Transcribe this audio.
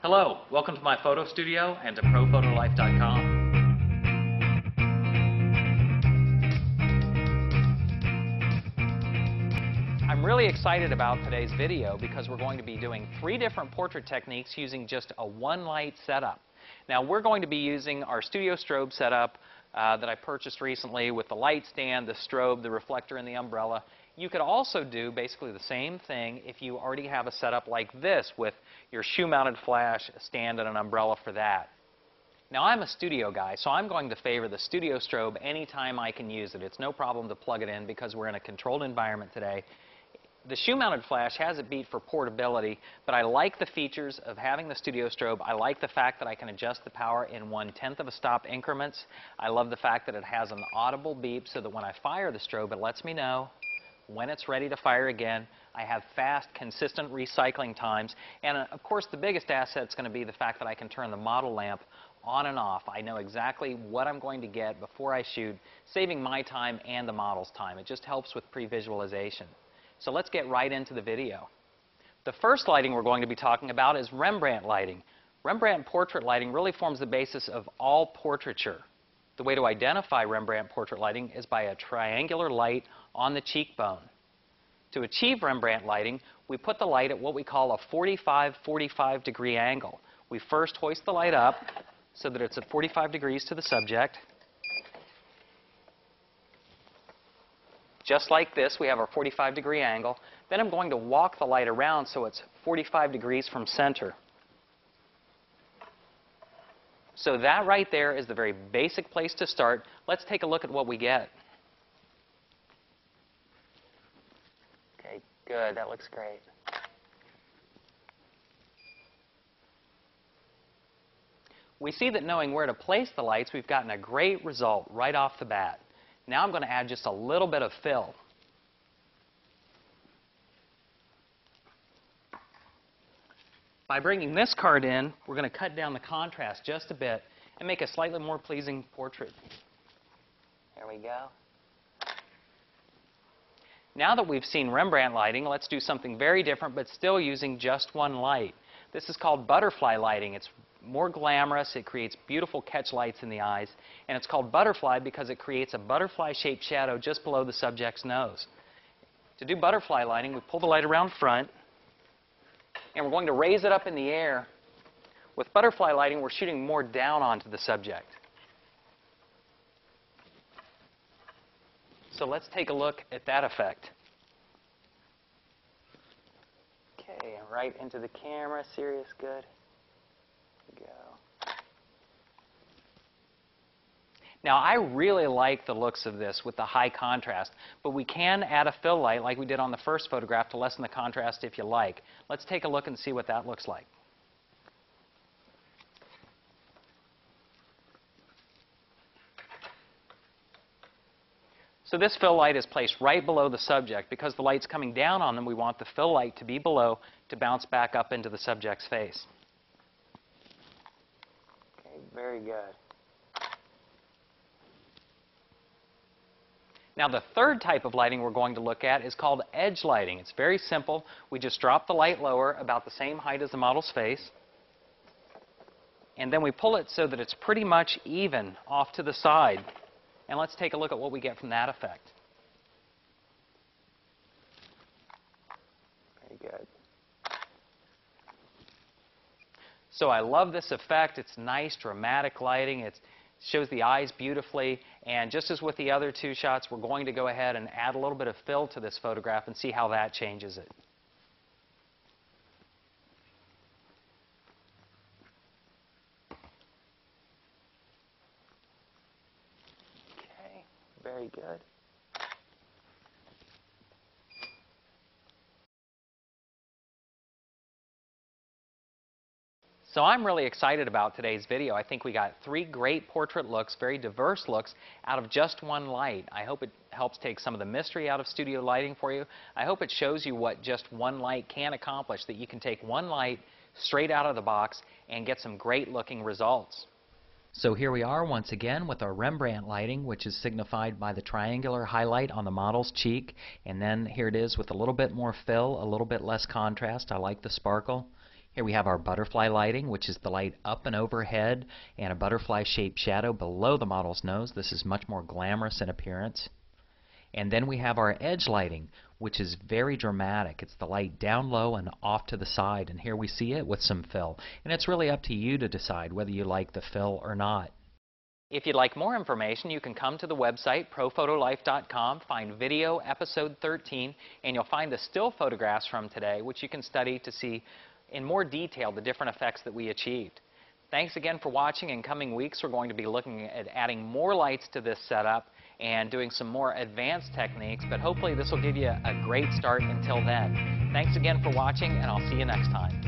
Hello, welcome to my photo studio and to ProPhotoLife.com. I'm really excited about today's video because we're going to be doing 3 different portrait techniques using just a one-light setup. Now we're going to be using our studio strobe setup that I purchased recently with the light stand, the strobe, the reflector, and the umbrella. You could also do basically the same thing if you already have a setup like this with your shoe-mounted flash, a stand, and an umbrella for that. Now I'm a studio guy, so I'm going to favor the studio strobe anytime I can use it. It's no problem to plug it in because we're in a controlled environment today. The shoe-mounted flash has it beat for portability, but I like the features of having the studio strobe. I like the fact that I can adjust the power in 1/10 of a stop increments. I love the fact that it has an audible beep so that when I fire the strobe, it lets me know when it's ready to fire again. I have fast, consistent recycling times. And of course, the biggest asset is going to be the fact that I can turn the model lamp on and off. I know exactly what I'm going to get before I shoot, saving my time and the model's time. It just helps with pre-visualization. So let's get right into the video. The first lighting we're going to be talking about is Rembrandt lighting. Rembrandt portrait lighting really forms the basis of all portraiture. The way to identify Rembrandt portrait lighting is by a triangular light on the cheekbone. To achieve Rembrandt lighting, we put the light at what we call a 45 degree angle. We first hoist the light up so that it's at 45 degrees to the subject. Just like this, we have our 45 degree angle. Then I'm going to walk the light around so it's 45 degrees from center. So that right there is the very basic place to start. Let's take a look at what we get. Okay, good. That looks great. We see that knowing where to place the lights, we've gotten a great result right off the bat. Now I'm going to add just a little bit of fill. By bringing this card in, we're going to cut down the contrast just a bit and make a slightly more pleasing portrait. There we go. Now that we've seen Rembrandt lighting, let's do something very different but still using just one light. This is called butterfly lighting. It's more glamorous, it creates beautiful catch lights in the eyes, and it's called butterfly because it creates a butterfly-shaped shadow just below the subject's nose. To do butterfly lighting, we pull the light around front, and we're going to raise it up in the air. With butterfly lighting, we're shooting more down onto the subject. So let's take a look at that effect. Okay, right into the camera, serious, good. Go. Now I really like the looks of this with the high contrast, but we can add a fill light like we did on the first photograph to lessen the contrast if you like. Let's take a look and see what that looks like. So this fill light is placed right below the subject. Because the light's coming down on them, we want the fill light to be below to bounce back up into the subject's face. Very good. Now the third type of lighting we're going to look at is called edge lighting. It's very simple. We just drop the light lower about the same height as the model's face. And then we pull it so that it's pretty much even off to the side. And let's take a look at what we get from that effect. Very good. So I love this effect. It's nice, dramatic lighting. It shows the eyes beautifully. And just as with the other 2 shots, we're going to go ahead and add a little bit of fill to this photograph and see how that changes it. Okay, very good. So I'm really excited about today's video. I think we got 3 great portrait looks, very diverse looks, out of just one light. I hope it helps take some of the mystery out of studio lighting for you. I hope it shows you what just one light can accomplish, that you can take one light straight out of the box and get some great looking results. So here we are once again with our Rembrandt lighting, which is signified by the triangular highlight on the model's cheek. And then here it is with a little bit more fill, a little bit less contrast. I like the sparkle. Here we have our butterfly lighting, which is the light up and overhead and a butterfly-shaped shadow below the model's nose. This is much more glamorous in appearance. And then we have our edge lighting, which is very dramatic. It's the light down low and off to the side, and here we see it with some fill. And it's really up to you to decide whether you like the fill or not. If you'd like more information, you can come to the website, ProPhotoLife.com, find video episode 13, and you'll find the still photographs from today, which you can study to see in more detail the different effects that we achieved. Thanks again for watching. In coming weeks, we're going to be looking at adding more lights to this setup and doing some more advanced techniques, but hopefully this will give you a great start until then. Thanks again for watching, and I'll see you next time.